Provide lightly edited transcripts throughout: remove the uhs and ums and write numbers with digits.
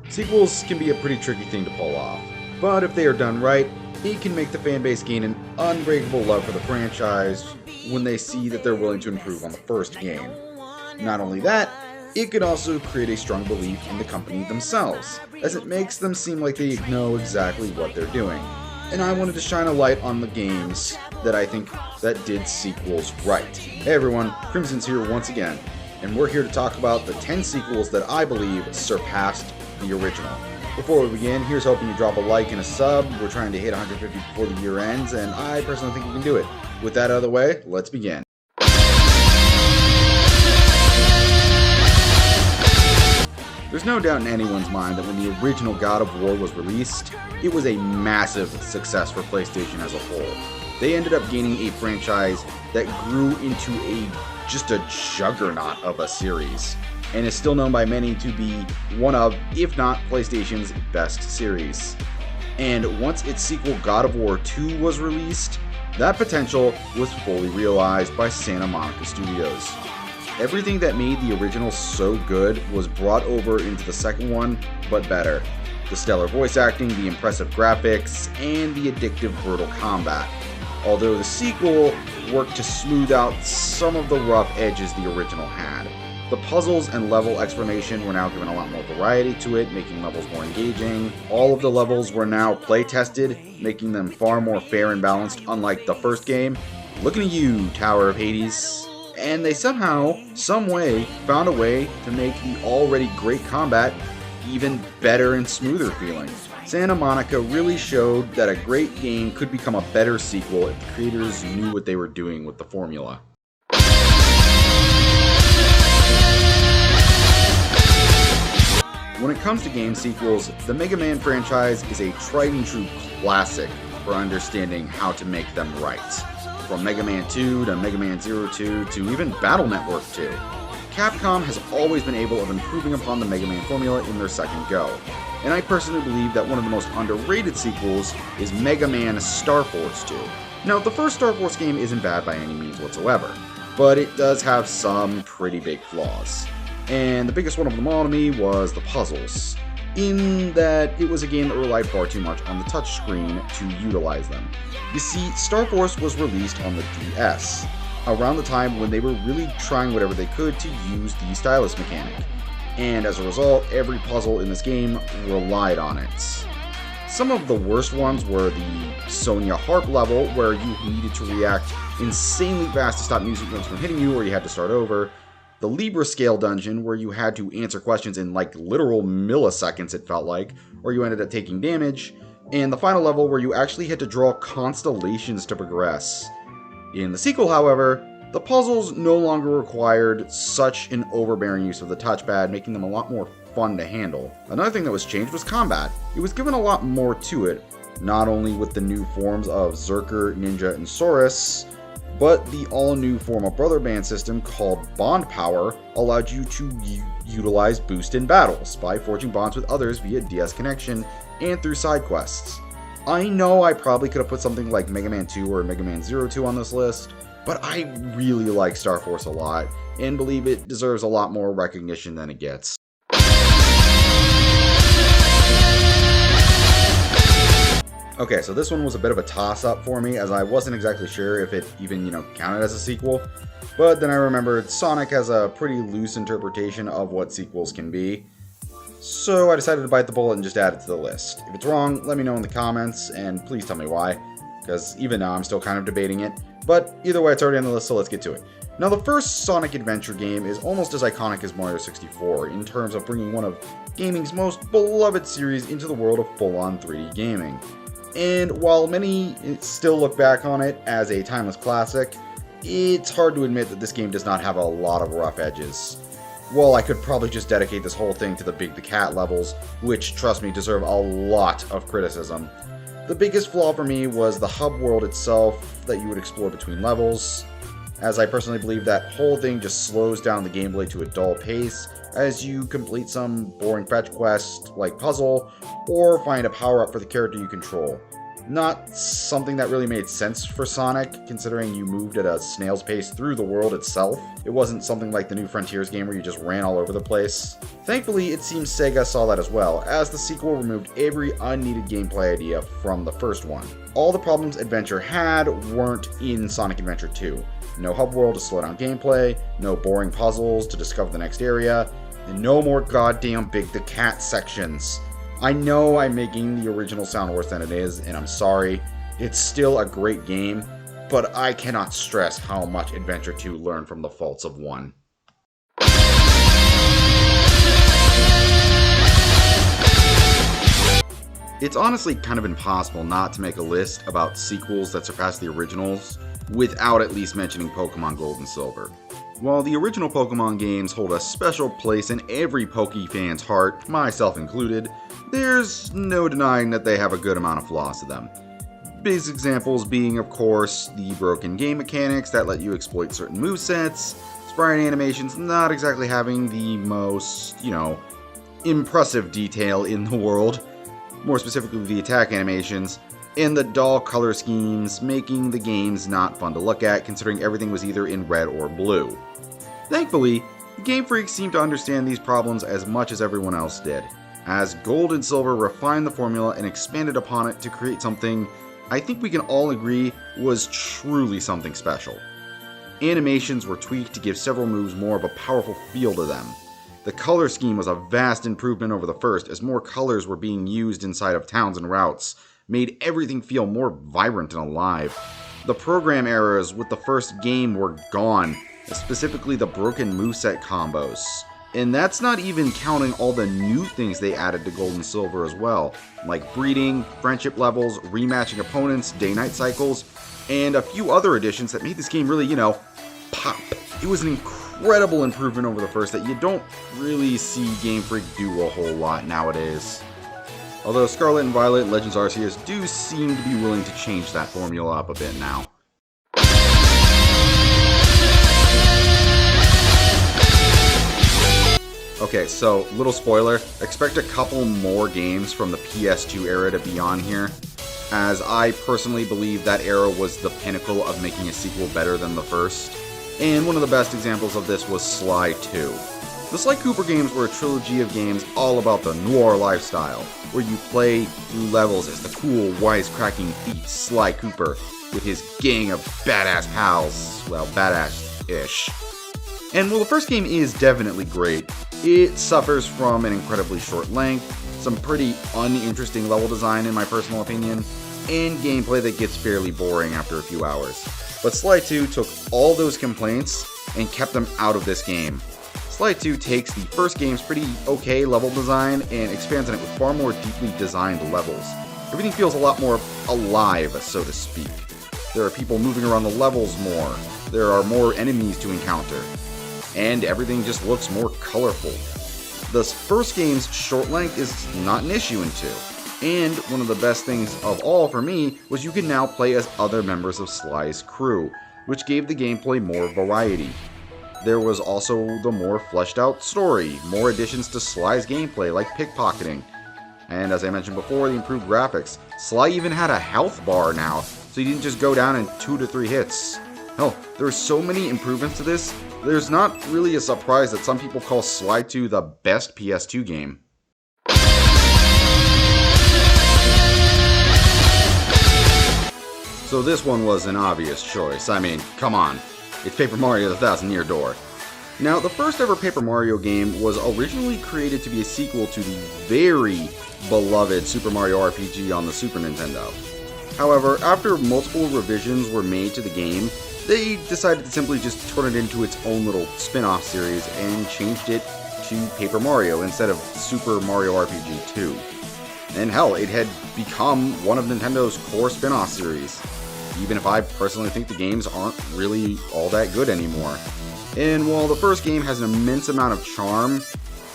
Sequels can be a pretty tricky thing to pull off, but if they are done right, it can make the fanbase gain an unbreakable love for the franchise when they see that they're willing to improve on the first game. Not only that, it could also create a strong belief in the company themselves, as it makes them seem like they know exactly what they're doing. And I wanted to shine a light on the games that I think that did sequels right. Hey everyone, Crimson's here once again, and we're here to talk about the 10 sequels that I believe surpassed the original. Before we begin, here's hoping you drop a like and a sub. We're trying to hit 150 before the year ends, and I personally think we can do it. With that out of the way, let's begin. There's no doubt in anyone's mind that when the original God of War was released, it was a massive success for PlayStation as a whole. They ended up gaining a franchise that grew into just a juggernaut of a series, and is still known by many to be one of, if not PlayStation's best series. And once its sequel God of War 2 was released, that potential was fully realized by Santa Monica Studios. Everything that made the original so good was brought over into the second one, but better. The stellar voice acting, the impressive graphics, and the addictive brutal combat. Although the sequel worked to smooth out some of the rough edges the original had. The puzzles and level exploration were now given a lot more variety to it, making levels more engaging. All of the levels were now play-tested, making them far more fair and balanced, unlike the first game. Looking at you, Tower of Hades. And they somehow, some way, found a way to make the already great combat even better and smoother feeling. Santa Monica really showed that a great game could become a better sequel if the creators knew what they were doing with the formula. When it comes to game sequels, the Mega Man franchise is a tried and true classic for understanding how to make them right. From Mega Man 2 to Mega Man 02 to even Battle Network 2. Capcom has always been able of improving upon the Mega Man formula in their second go, and I personally believe that one of the most underrated sequels is Mega Man STARFORCE 2. Now, the first STARFORCE game isn't bad by any means whatsoever, but it does have some pretty big flaws. And the biggest one of them all to me was the puzzles, in that it was a game that relied far too much on the touchscreen to utilize them. You see, STARFORCE was released on the DS, around the time when they were really trying whatever they could to use the stylus mechanic, and as a result, every puzzle in this game relied on it. Some of the worst ones were the Sonia Harp level, where you needed to react insanely fast to stop music notes from hitting you, or you had to start over. The Libra Scale dungeon, where you had to answer questions in like literal milliseconds it felt like, or you ended up taking damage. And the final level, where you actually had to draw constellations to progress. In the sequel, however, the puzzles no longer required such an overbearing use of the touchpad, making them a lot more fun to handle. Another thing that was changed was combat. It was given a lot more to it, not only with the new forms of Zerker, Ninja, and Saurus, but the all-new form of Brother Band system called Bond Power allowed you to utilize boost in battles by forging bonds with others via DS connection and through side quests. I know I probably could have put something like Mega Man 2 or Mega Man 02 on this list, but I really like STARFORCE a lot, and believe it deserves a lot more recognition than it gets. Okay, so this one was a bit of a toss-up for me, as I wasn't exactly sure if it even, counted as a sequel, but then I remembered Sonic has a pretty loose interpretation of what sequels can be, so I decided to bite the bullet and just add it to the list. If it's wrong, let me know in the comments, and please tell me why, because even now I'm still kind of debating it, but either way it's already on the list, so let's get to it. Now, the first Sonic Adventure game is almost as iconic as Mario 64 in terms of bringing one of gaming's most beloved series into the world of full-on 3D gaming. And while many still look back on it as a timeless classic, it's hard to admit that this game does not have a lot of rough edges. Well, I could probably just dedicate this whole thing to the Big the Cat levels, which, trust me, deserve a lot of criticism. The biggest flaw for me was the hub world itself that you would explore between levels, as I personally believe that whole thing just slows down the gameplay to a dull pace as you complete some boring fetch quest like puzzle, or find a power-up for the character you control. Not something that really made sense for Sonic, considering you moved at a snail's pace through the world itself. It wasn't something like the New Frontiers game where you just ran all over the place. Thankfully, it seems Sega saw that as well, as the sequel removed every unneeded gameplay idea from the first one. All the problems Adventure had weren't in Sonic Adventure 2. No hub world to slow down gameplay, no boring puzzles to discover the next area, and no more goddamn Big the Cat sections. I know I'm making the original sound worse than it is, and I'm sorry. It's still a great game, but I cannot stress how much Adventure 2 learned from the faults of 1. It's honestly kind of impossible not to make a list about sequels that surpass the originals without at least mentioning Pokemon Gold and Silver. While the original Pokemon games hold a special place in every Poke fan's heart, myself included, there's no denying that they have a good amount of flaws to them. Basic examples being, of course, the broken game mechanics that let you exploit certain movesets, sprite animations not exactly having the most, impressive detail in the world, more specifically the attack animations, and the dull color schemes making the games not fun to look at considering everything was either in red or blue. Thankfully, Game Freak seemed to understand these problems as much as everyone else did, as Gold and Silver refined the formula and expanded upon it to create something I think we can all agree was truly something special. Animations were tweaked to give several moves more of a powerful feel to them. The color scheme was a vast improvement over the first, as more colors were being used inside of towns and routes, made everything feel more vibrant and alive. The program errors with the first game were gone, specifically the broken moveset combos. And that's not even counting all the new things they added to Gold and Silver as well, like breeding, friendship levels, rematching opponents, day-night cycles, and a few other additions that made this game really, pop. It was an incredible improvement over the first that you don't really see Game Freak do a whole lot nowadays. Although Scarlet and Violet Legends Arceus do seem to be willing to change that formula up a bit now. Okay, so, little spoiler, expect a couple more games from the PS2 era to be on here, as I personally believe that era was the pinnacle of making a sequel better than the first, and one of the best examples of this was Sly 2. The Sly Cooper games were a trilogy of games all about the noir lifestyle, where you play through levels as the cool, wisecracking thief Sly Cooper with his gang of badass pals, well, badass-ish. And while the first game is definitely great, it suffers from an incredibly short length, some pretty uninteresting level design in my personal opinion, and gameplay that gets fairly boring after a few hours. But Sly 2 took all those complaints and kept them out of this game. Sly 2 takes the first game's pretty okay level design and expands on it with far more deeply designed levels. Everything feels a lot more alive, so to speak. There are people moving around the levels more, there are more enemies to encounter, and everything just looks more colorful. The first game's short length is not an issue in 2, and one of the best things of all for me was you can now play as other members of Sly's crew, which gave the gameplay more variety. There was also the more fleshed out story, more additions to Sly's gameplay like pickpocketing, and as I mentioned before, the improved graphics. Sly even had a health bar now, so you didn't just go down in 2 to 3 hits. Hell, there are so many improvements to this, there's not really a surprise that some people call Sly 2 the best PS2 game. So this one was an obvious choice. I mean, come on. It's Paper Mario the Thousand Year Door. Now, the first ever Paper Mario game was originally created to be a sequel to the very beloved Super Mario RPG on the Super Nintendo. However, after multiple revisions were made to the game, they decided to simply just turn it into its own little spin-off series and changed it to Paper Mario instead of Super Mario RPG 2. And hell, it had become one of Nintendo's core spin-off series, even if I personally think the games aren't really all that good anymore. And while the first game has an immense amount of charm,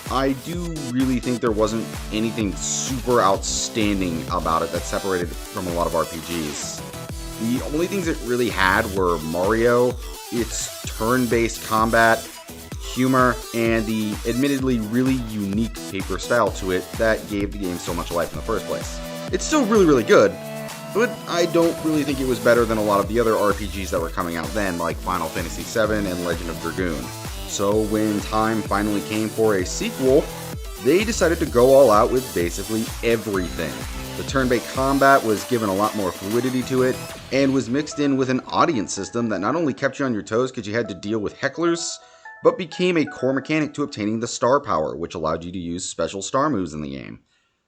I do really think there wasn't anything super outstanding about it that separated it from a lot of RPGs. The only things it really had were Mario, its turn-based combat, humor, and the admittedly really unique paper style to it that gave the game so much life in the first place. It's still really, really good, but I don't really think it was better than a lot of the other RPGs that were coming out then, like Final Fantasy VII and Legend of Dragoon. So when time finally came for a sequel, they decided to go all out with basically everything. The turn-based combat was given a lot more fluidity to it, and was mixed in with an audience system that not only kept you on your toes because you had to deal with hecklers, but became a core mechanic to obtaining the star power, which allowed you to use special star moves in the game.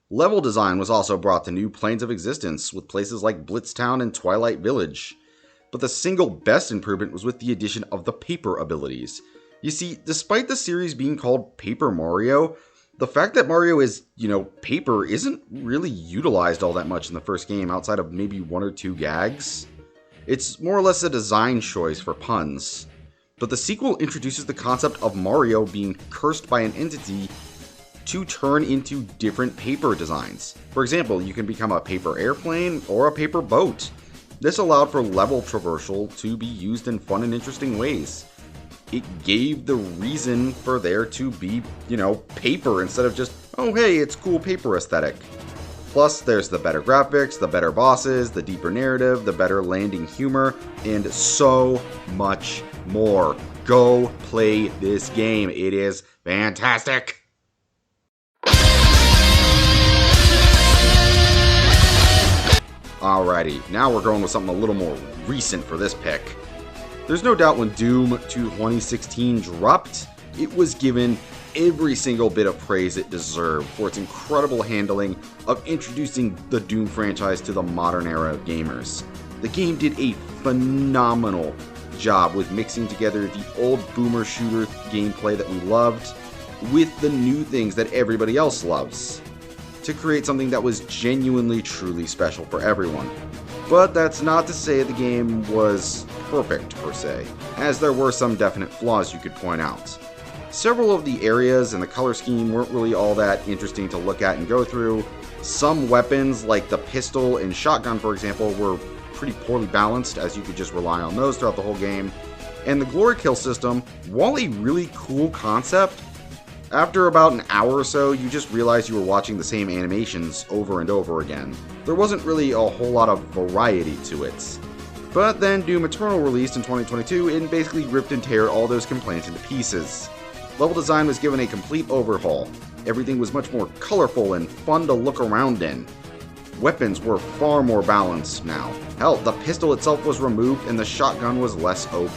Level design was also brought to new planes of existence, with places like Blitztown and Twilight Village. But the single best improvement was with the addition of the paper abilities. You see, despite the series being called Paper Mario, the fact that Mario is, paper isn't really utilized all that much in the first game outside of maybe one or two gags. It's more or less a design choice for puns. But the sequel introduces the concept of Mario being cursed by an entity to turn into different paper designs. For example, you can become a paper airplane or a paper boat. This allowed for level traversal to be used in fun and interesting ways. It gave the reason for there to be, paper instead of just, oh hey, it's cool paper aesthetic. Plus, there's the better graphics, the better bosses, the deeper narrative, the better landing humor, and so much more. Go play this game. It is fantastic. Alrighty, now we're going with something a little more recent for this pick. There's no doubt when Doom 2016 dropped, it was given every single bit of praise it deserved for its incredible handling of introducing the Doom franchise to the modern era of gamers. The game did a phenomenal job with mixing together the old boomer shooter gameplay that we loved with the new things that everybody else loves, to create something that was genuinely truly special for everyone. But that's not to say the game was perfect per se, as there were some definite flaws you could point out. Several of the areas and the color scheme weren't really all that interesting to look at and go through. Some weapons, like the pistol and shotgun for example, were pretty poorly balanced, as you could just rely on those throughout the whole game. And the glory kill system, while a really cool concept, after about an hour or so, you just realized you were watching the same animations over and over again. There wasn't really a whole lot of variety to it. But then Doom Eternal released in 2022 and basically ripped and tear all those complaints into pieces. Level design was given a complete overhaul. Everything was much more colorful and fun to look around in. Weapons were far more balanced now. Hell, the pistol itself was removed and the shotgun was less OP.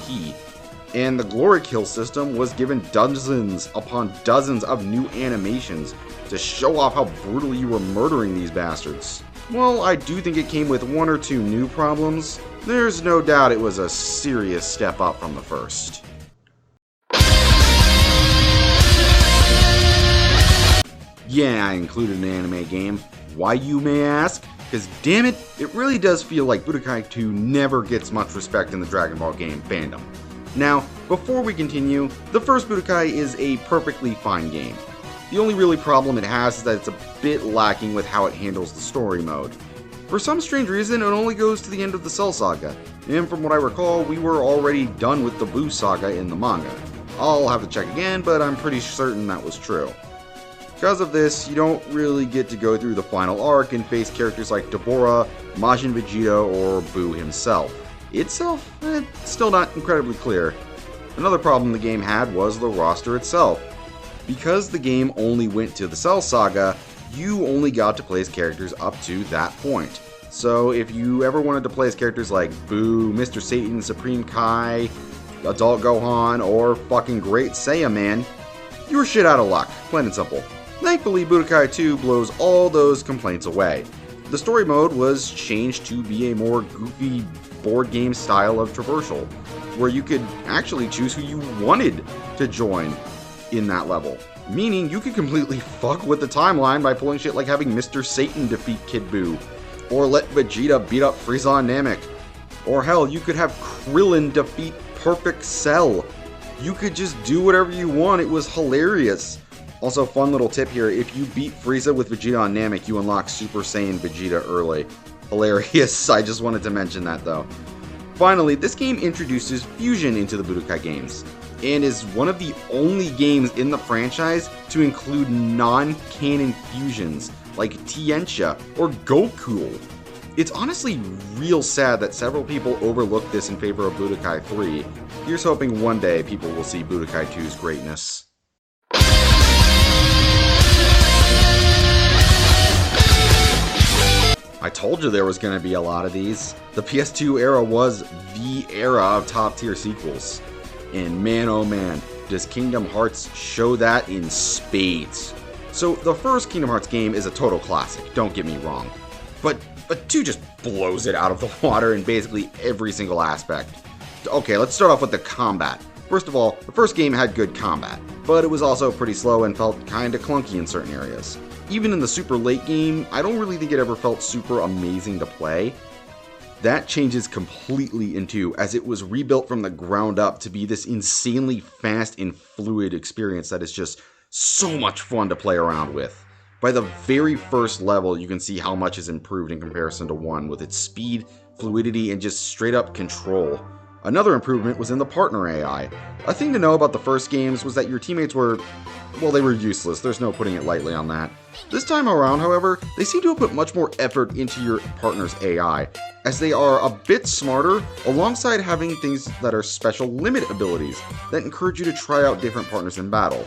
And the glory kill system was given dozens upon dozens of new animations to show off how brutally you were murdering these bastards. While I do think it came with one or two new problems, there's no doubt it was a serious step up from the first. Yeah, I included an anime game. Why, you may ask? Because damn it, it really does feel like Budokai 2 never gets much respect in the Dragon Ball game fandom. Now, before we continue, the first Budokai is a perfectly fine game. The only really problem it has is that it's a bit lacking with how it handles the story mode. For some strange reason, it only goes to the end of the Cell Saga, and from what I recall, we were already done with the Buu Saga in the manga. I'll have to check again, but I'm pretty certain that was true. Because of this, you don't really get to go through the final arc and face characters like Deborah, Majin Vegeta, or Buu himself. Itself, still not incredibly clear. Another problem the game had was the roster itself. Because the game only went to the Cell Saga, you only got to play as characters up to that point. So if you ever wanted to play as characters like Buu, Mr. Satan, Supreme Kai, Adult Gohan, or fucking Great Saiyaman, you were shit out of luck, plain and simple. Thankfully, Budokai 2 blows all those complaints away. The story mode was changed to be a more goofy board game style of traversal, where you could actually choose who you wanted to join in that level. Meaning you could completely fuck with the timeline by pulling shit like having Mr. Satan defeat Kid Buu, or let Vegeta beat up Frieza and Namek, or hell, you could have Krillin defeat Perfect Cell. You could just do whatever you want, it was hilarious. Also, fun little tip here, if you beat Frieza with Vegeta and Namek, you unlock Super Saiyan Vegeta early. Hilarious, I just wanted to mention that though. Finally, this game introduces fusion into the Budokai games, and is one of the only games in the franchise to include non-canon fusions like Tientia or Goku. It's honestly real sad that several people overlooked this in favor of Budokai 3. Here's hoping one day people will see Budokai 2's greatness. I told you there was going to be a lot of these. The PS2 era was the era of top tier sequels. And man oh man, does Kingdom Hearts show that in spades. So the first Kingdom Hearts game is a total classic, don't get me wrong. But 2 just blows it out of the water in basically every single aspect. Okay, let's start off with the combat. First of all, the first game had good combat, but it was also pretty slow and felt kinda clunky in certain areas. Even in the super late game, I don't really think it ever felt super amazing to play. That changes completely in 2, as it was rebuilt from the ground up to be this insanely fast and fluid experience that is just so much fun to play around with. By the very first level, you can see how much is improved in comparison to 1 with its speed, fluidity, and just straight up control. Another improvement was in the partner AI. A thing to know about the first games was that your teammates were, well, they were useless, there's no putting it lightly on that. This time around, however, they seem to have put much more effort into your partner's AI, as they are a bit smarter, alongside having things that are special limit abilities that encourage you to try out different partners in battle.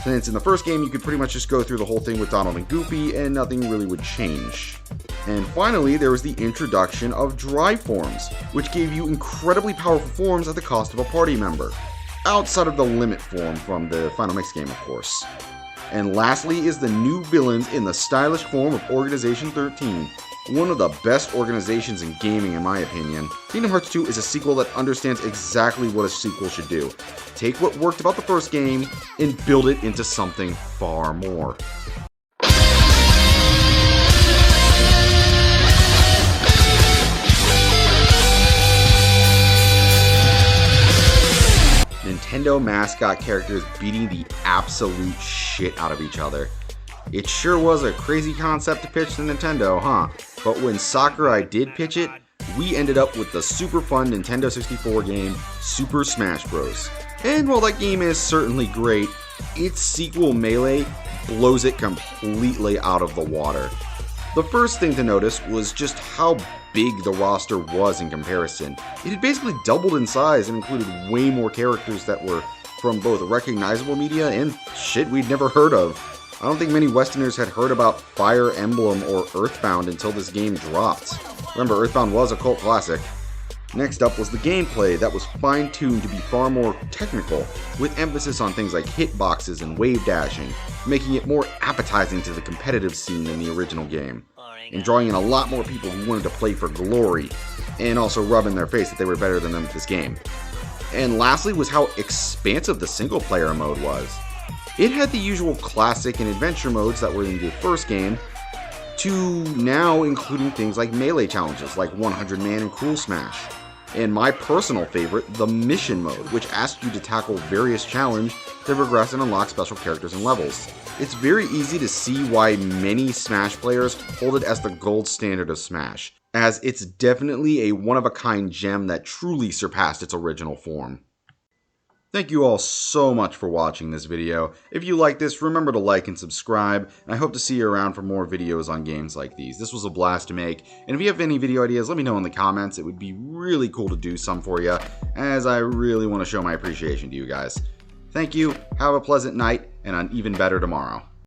Since in the first game you could pretty much just go through the whole thing with Donald and Goofy and nothing really would change. And finally, there was the introduction of dry forms, which gave you incredibly powerful forms at the cost of a party member. Outside of the limit form from the Final Mix game, of course. And lastly is the new villains in the stylish form of Organization 13. One of the best organizations in gaming in my opinion. Kingdom Hearts 2 is a sequel that understands exactly what a sequel should do. Take what worked about the first game and build it into something far more. Nintendo mascot characters beating the absolute shit out of each other. It sure was a crazy concept to pitch to Nintendo, huh? But when Sakurai did pitch it, we ended up with the super fun Nintendo 64 game, Super Smash Bros. And while that game is certainly great, its sequel Melee blows it completely out of the water. The first thing to notice was just how big the roster was in comparison. It had basically doubled in size and included way more characters that were from both recognizable media and shit we'd never heard of. I don't think many Westerners had heard about Fire Emblem or Earthbound until this game dropped. Remember, Earthbound was a cult classic. Next up was the gameplay that was fine-tuned to be far more technical, with emphasis on things like hitboxes and wave dashing, making it more appetizing to the competitive scene than the original game, and drawing in a lot more people who wanted to play for glory, and also rub in their face that they were better than them at this game. And lastly was how expansive the single-player mode was. It had the usual classic and adventure modes that were in the first game, to now including things like melee challenges like 100 Man and Cruel Smash. And my personal favorite, the mission mode, which asks you to tackle various challenges to progress and unlock special characters and levels. It's very easy to see why many Smash players hold it as the gold standard of Smash, as it's definitely a one-of-a-kind gem that truly surpassed its original form. Thank you all so much for watching this video. If you like this, remember to like and subscribe, and I hope to see you around for more videos on games like these. This was a blast to make, and if you have any video ideas, let me know in the comments. It would be really cool to do some for you, as I really want to show my appreciation to you guys. Thank you, have a pleasant night, and an even better tomorrow.